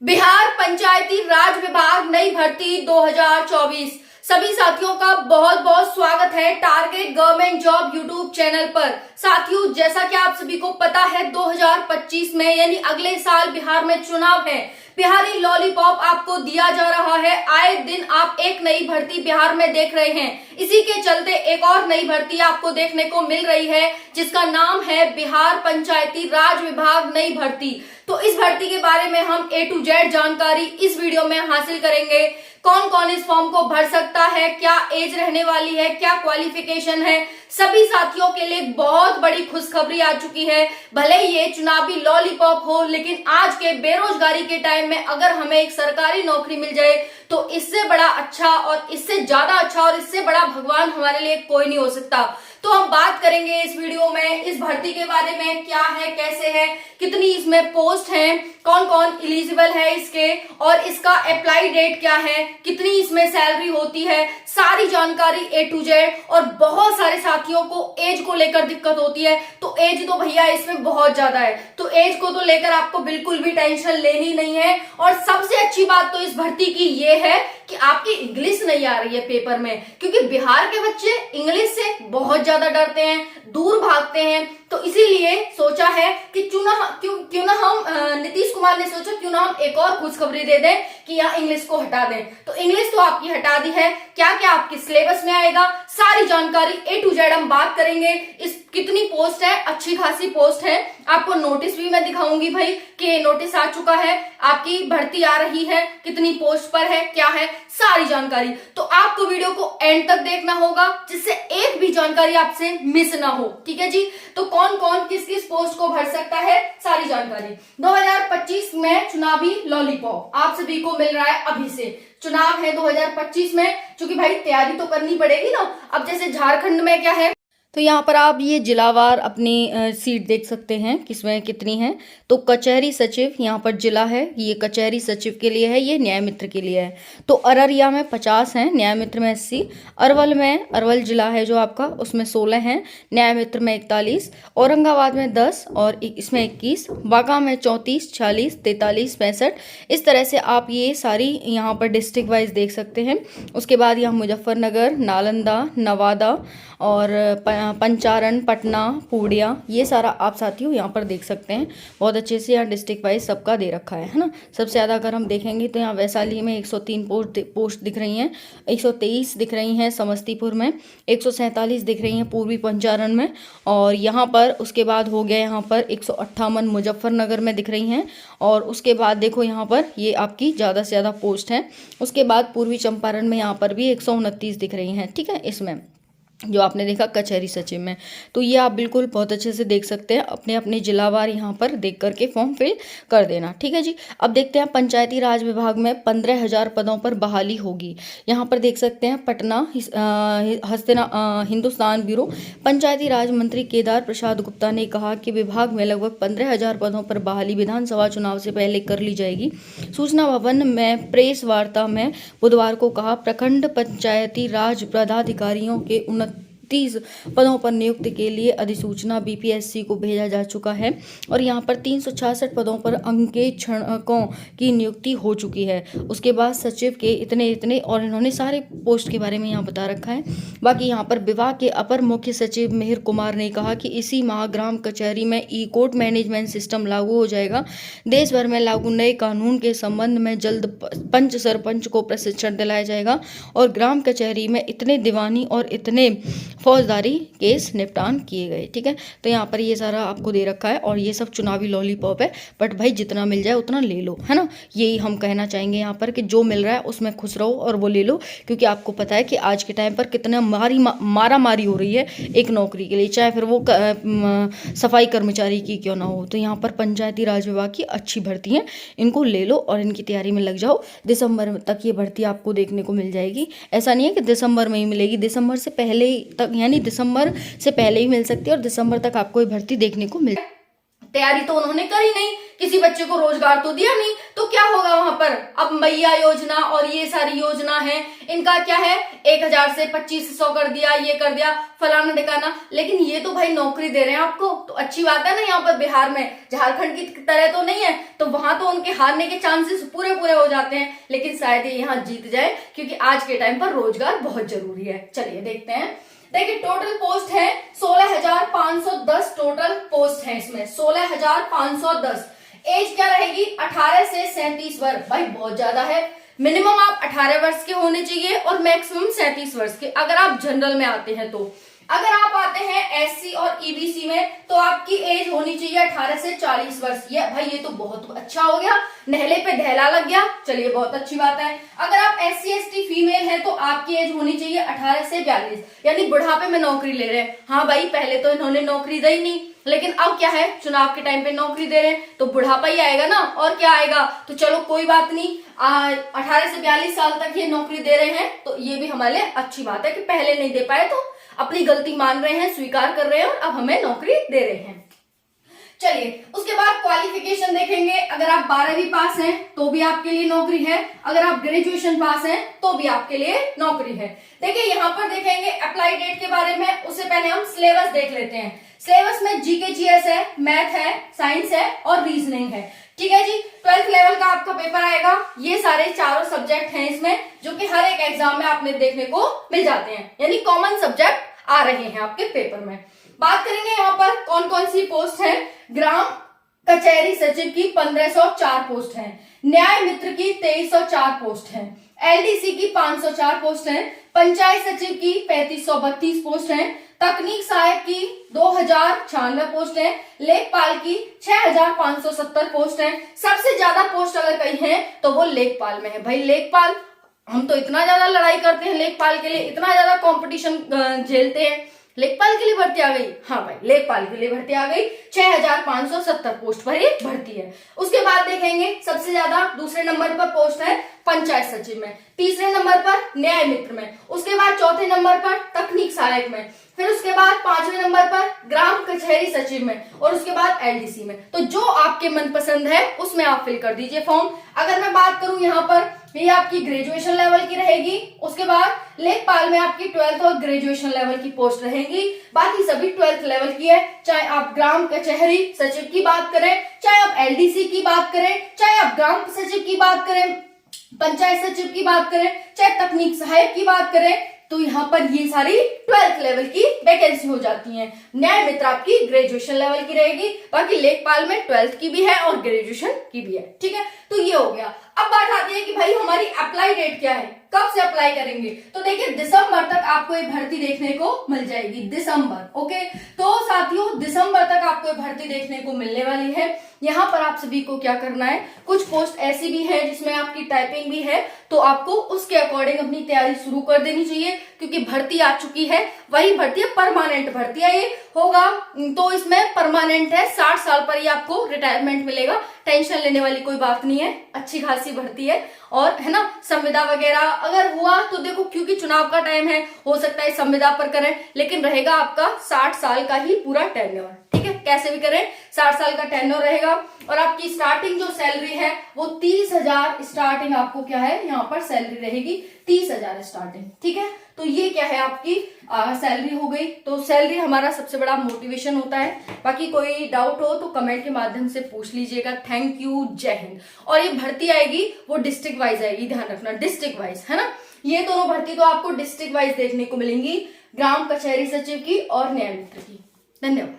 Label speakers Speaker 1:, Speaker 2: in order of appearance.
Speaker 1: बिहार पंचायती राज विभाग नई भर्ती 2024। सभी साथियों का बहुत बहुत स्वागत है target government job YouTube channel पर। साथियों, जैसा कि आप सभी को पता है 2025 में यानी अगले साल बिहार में चुनाव है। बिहारी लॉलीपॉप आपको दिया जा रहा है। आए दिन आप एक नई भर्ती बिहार में देख रहे हैं। इसी के चलते एक और नई भर्ती आपको देखने को मिल रही है जिसका नाम है बिहार पंचायती राज विभाग नई भर्ती। तो इस भर्ती के बारे में हम A to Z जानकारी इस वीडियो में हासिल करेंगे। कौन कौन इस फॉर्म को भर सकता है, क्या एज रहने वाली है, क्या क्वालिफिकेशन है, सभी साथियों के लिए बहुत बड़ी खुशखबरी आ चुकी है। भले ही ये चुनावी लॉलीपॉप हो, लेकिन आज के बेरोजगारी के टाइम में अगर हमें एक सरकारी नौकरी मिल जाए तो इससे बड़ा अच्छा और इससे ज्यादा अच्छा और इससे बड़ा भगवान हमारे लिए कोई नहीं हो सकता। तो हम बात करेंगे इस वीडियो में इस भर्ती के बारे में, क्या है, कैसे है, कितनी इसमें पोस्ट है, कौन कौन एलिजिबल है इसके, और इसका अप्लाई डेट क्या है, कितनी इसमें सैलरी होती है, सारी जानकारी A to Z। और बहुत सारे साथियों को एज को लेकर दिक्कत होती है, तो एज तो भैया इसमें बहुत ज्यादा है, तो एज को तो लेकर आपको बिल्कुल भी टेंशन लेनी नहीं है। और सबसे अच्छी बात तो इस भर्ती की ये है कि आपकी इंग्लिश नहीं आ रही है पेपर में, क्योंकि बिहार के बच्चे इंग्लिश से बहुत ज्यादा डरते हैं, दूर भागते हैं। तो इसीलिए सोचा है कि क्यों ना हम नीतीश कुमार ने सोचा क्यों ना हम एक और खुशखबरी दे दें कि यहाँ इंग्लिश को हटा दें। तो इंग्लिश तो आपकी हटा दी है। क्या क्या आपके सिलेबस में आएगा, सारी जानकारी A to Z हम बात करेंगे। इस कितनी पोस्ट है, अच्छी खासी पोस्ट है। आपको नोटिस भी मैं दिखाऊंगी भाई कि नोटिस आ चुका है, आपकी भर्ती आ रही है, कितनी पोस्ट पर है, क्या है, सारी जानकारी। तो आपको वीडियो को एंड तक देखना होगा जिससे एक भी जानकारी आपसे मिस ना हो। ठीक है जी। तो कौन कौन किस किस पोस्ट को भर सकता है, सारी जानकारी। 2025 में चुनावी लॉलीपॉप आप सभी को मिल रहा है। अभी से चुनाव है 2025 में, क्योंकि भाई तैयारी तो करनी पड़ेगी ना। अब जैसे झारखंड में क्या है, तो यहाँ पर आप ये जिलावार अपनी सीट देख सकते हैं किसमें कितनी है। तो कचहरी सचिव यहाँ पर जिला है, ये कचहरी सचिव के लिए है, ये न्याय मित्र के लिए है। तो अररिया में 50 हैं, न्याय मित्र में 80, अरवल जिला है जो आपका, उसमें 16 हैं, न्याय मित्र में 41, औरंगाबाद में 10 और इसमें 21, बांका में 34, 46, 43, 65। इस तरह से आप ये सारी यहाँ पर डिस्ट्रिक्ट वाइज देख सकते हैं। उसके बाद यहाँ मुजफ्फरनगर, नालंदा, नवादा और पंचारण, पटना, पूर्णिया, ये सारा आप साथियों यहाँ पर देख सकते हैं। बहुत अच्छे से यहाँ डिस्ट्रिक्ट वाइज सबका दे रखा है ना। सबसे ज़्यादा अगर हम देखेंगे तो यहाँ वैशाली में 103 पोस्ट दिख रही हैं, 123 दिख रही हैं समस्तीपुर में, 147 दिख रही हैं पूर्वी पंचारण में, और यहाँ पर उसके बाद हो गया यहाँ पर 158 मुजफ्फरनगर में दिख रही हैं। और उसके बाद देखो यहाँ पर ये आपकी ज़्यादा से ज़्यादा पोस्ट हैं। उसके बाद पूर्वी चंपारण में यहाँ पर भी 129 दिख रही हैं। ठीक है, इसमें जो आपने देखा कचहरी सचिव में। तो ये आप बिल्कुल बहुत अच्छे से देख सकते हैं, अपने अपने जिलावार यहाँ पर देख करके फॉर्म फिल कर देना। ठीक है जी। अब देखते हैं पंचायती राज विभाग में 15,000 पदों पर बहाली होगी। यहाँ पर देख सकते हैं पटना हिंदुस्तान ब्यूरो। पंचायती राज मंत्री केदार प्रसाद गुप्ता ने कहा कि विभाग में लगभग 15,000 पदों पर बहाली विधानसभा चुनाव से पहले कर ली जाएगी। सूचना भवन में प्रेस वार्ता में बुधवार को कहा, प्रखंड पंचायती राज पदाधिकारियों के 30 पदों पर नियुक्ति के लिए अधिसूचना बीपीएससी को भेजा जा चुका है और यहाँ पर 366 पदों पर अंकेक्षकों की नियुक्ति हो चुकी है। उसके बाद सचिव के इतने और इन्होंने सारे पोस्ट के बारे में यहाँ बता रखा है। बाकी यहाँ पर विभाग के अपर मुख्य सचिव मिहिर कुमार ने कहा कि इसी माह ग्राम कचहरी में ई-कोर्ट मैनेजमेंट सिस्टम लागू हो जाएगा। देश भर में लागू नए कानून के संबंध में जल्द पंच सरपंच को प्रशिक्षण दिलाया जाएगा और ग्राम कचहरी में इतने दीवानी और इतने फौजदारी केस निपटान किए गए। ठीक है, तो यहाँ पर ये सारा आपको दे रखा है और ये सब चुनावी लॉलीपॉप है, बट भाई जितना मिल जाए उतना ले लो, है ना। यही हम कहना चाहेंगे यहाँ पर कि जो मिल रहा है उसमें खुश रहो और वो ले लो, क्योंकि आपको पता है कि आज के टाइम पर कितना मारा मारी हो रही है एक नौकरी के लिए, चाहे फिर वो सफाई कर्मचारी की क्यों ना हो। तो यहाँ पर पंचायती राज विभाग की अच्छी भर्ती है, इनको ले लो और इनकी तैयारी में लग जाओ। दिसंबर तक ये भर्ती आपको देखने को मिल जाएगी। ऐसा नहीं है कि दिसंबर में ही मिलेगी, दिसंबर से पहले तक, यानी दिसंबर से पहले ही मिल सकती है और दिसंबर तक आपको ये भर्ती देखने को मिल। तैयारी तो उन्होंने करी नहीं, किसी बच्चे को रोजगार तो दिया नहीं, तो क्या होगा वहां पर अब मैया योजना और ये सारी योजना है, इनका क्या है 1000 से 2500 कर दिया, ये कर दिया फलाना ढिकाना, लेकिन ये तो भाई नौकरी दे रहे हैं आपको, तो अच्छी बात है ना। यहाँ पर बिहार में झारखंड की तरह तो नहीं है, तो वहां तो उनके हारने के चांसेस पूरे हो जाते हैं, लेकिन शायद ये यहाँ जीत जाए, क्योंकि आज के टाइम पर रोजगार बहुत जरूरी है। चलिए देखते हैं। देखिए टोटल पोस्ट है 16,510 टोटल पोस्ट है इसमें, 16,510। एज क्या रहेगी 18 से 37 वर्ष, भाई बहुत ज्यादा है। मिनिमम आप 18 वर्ष के होने चाहिए और मैक्सिमम 37 वर्ष के, अगर आप जनरल में आते हैं तो। अगर आप आते हैं एससी और ईबीसी में तो आपकी एज होनी चाहिए 18 से 40 वर्ष। ये भाई ये तो बहुत अच्छा हो गया, नहले पे ढेला लग गया, चलिए बहुत अच्छी बात है। अगर आप एससी एसटी फीमेल हैं तो आपकी एज होनी चाहिए 18 से 42, यानी बुढ़ापे में नौकरी ले रहे हैं। हाँ भाई पहले तो इन्होंने नौकरी दी नहीं, लेकिन अब क्या है चुनाव के टाइम पे नौकरी दे रहे हैं, तो बुढ़ापा ही आएगा ना, और क्या आएगा। तो चलो कोई बात नहीं, 18 से 42 साल तक ये नौकरी दे रहे हैं, तो ये भी हमारे लिए अच्छी बात है कि पहले नहीं दे पाए तो अपनी गलती मान रहे हैं, स्वीकार कर रहे हैं और अब हमें नौकरी दे रहे हैं। चलिए उसके बाद क्वालिफिकेशन देखेंगे। अगर आप 12वीं पास हैं तो भी आपके लिए नौकरी है, अगर आप ग्रेजुएशन पास हैं तो भी आपके लिए नौकरी है। देखिए यहाँ पर देखेंगे अप्लाई डेट के बारे में, उससे पहले हम सिलेबस देख लेते हैं। सिलेबस में जीके जीएस है, मैथ है, साइंस है और रीजनिंग है। ठीक है जी, 12th लेवल का आपका पेपर आएगा। ये सारे चारों सब्जेक्ट हैं इसमें, जो कि हर एक एग्जाम में आपने देखने को मिल जाते हैं, यानी कॉमन सब्जेक्ट आ रहे हैं आपके पेपर में। बात करेंगे यहाँ पर कौन कौन सी पोस्ट है। ग्राम कचहरी सचिव की 1504 पोस्ट है, न्याय मित्र की 2304 पोस्ट है, एलडीसी की 504 पोस्ट है, पंचायत सचिव की 3532 पोस्ट है, तकनीक सहायक की 2096 पोस्ट है, लेखपाल की 6570 पोस्ट है। सबसे ज्यादा पोस्ट अगर कहीं है तो वो लेखपाल में है। भाई लेखपाल, हम तो इतना ज्यादा लड़ाई करते हैं लेखपाल के लिए, इतना ज्यादा कंपटीशन झेलते हैं, लेखपाल के लिए भर्ती आ गई। हाँ भाई लेखपाल के लिए भर्ती आ गई, 6570 पोस्ट पर ही भर्ती है। उसके बाद देखेंगे सबसे ज्यादा दूसरे नंबर पर पोस्ट है पंचायत सचिव में, तीसरे नंबर पर न्याय मित्र में, उसके बाद चौथे नंबर पर तकनीक सहायक में, फिर उसके बाद 5वें नंबर पर ग्राम कचहरी सचिव में और उसके बाद एलडीसी में। तो जो आपके मनपसंद है उसमें आप फिल कर दीजिए फॉर्म। अगर मैं बात करूं यहाँ पर, ये आपकी ग्रेजुएशन लेवल की रहेगी, उसके बाद लेखपाल में आपकी 12th और ग्रेजुएशन लेवल की पोस्ट रहेगी, बाकी सभी 12th लेवल की है। चाहे आप ग्राम कचहरी सचिव की बात करें, चाहे आप एलडीसी की बात करें, चाहे आप ग्राम सचिव की बात करें, पंचायत सचिव की बात करें, चाहे तकनीक सहायक की बात करें, तो यहाँ पर ये सारी 12th लेवल की वैकेंसी हो जाती हैं। न्याय मित्र आपकी ग्रेजुएशन लेवल की रहेगी, बाकी लेखपाल में 12th की भी है और ग्रेजुएशन की भी है। ठीक है, तो ये हो गया। अब बात आती है कि भाई हमारी अप्लाई डेट क्या है, कब से अप्लाई करेंगे। तो देखिए दिसंबर तक आपको ये भर्ती देखने को मिल जाएगी, दिसंबर। ओके, तो साथियों दिसंबर तक आपको ये भर्ती देखने को मिलने वाली है। यहाँ पर आप सभी को क्या करना है, कुछ पोस्ट ऐसी भी है जिसमें आपकी टाइपिंग भी है, तो आपको उसके अकॉर्डिंग अपनी तैयारी शुरू कर देनी चाहिए, क्योंकि भर्ती आ चुकी है। वही भर्ती है, परमानेंट भर्ती है, ये होगा तो इसमें परमानेंट है, 60 साल पर ही आपको रिटायरमेंट मिलेगा। टेंशन लेने वाली कोई बात नहीं है, अच्छी खासी भर्ती है। और है ना, संविदा वगैरह अगर हुआ तो देखो, क्योंकि चुनाव का टाइम है, हो सकता है संविदा पर करें, लेकिन रहेगा आपका 60 साल का ही पूरा टेन्योर। ठीक है, कैसे भी करें 60 साल का टेन्योर रहेगा। और आपकी स्टार्टिंग जो सैलरी है वो 30,000 स्टार्टिंग आपको क्या है यहाँ पर सैलरी रहेगी, 30,000 स्टार्टिंग। ठीक है, तो ये क्या है आपकी सैलरी हो गई। तो सैलरी हमारा सबसे बड़ा मोटिवेशन होता है। बाकी कोई डाउट हो तो कमेंट के माध्यम से पूछ लीजिएगा। थैंक यू, जय हिंद। और ये भर्ती आएगी वो डिस्ट्रिक्ट वाइज आएगी, ध्यान रखना, डिस्ट्रिक्ट वाइज, है ना। ये दोनों भर्ती तो आपको डिस्ट्रिक्ट वाइज देखने को मिलेंगी, ग्राम कचहरी सचिव की और न्याय मित्र की। धन्यवाद।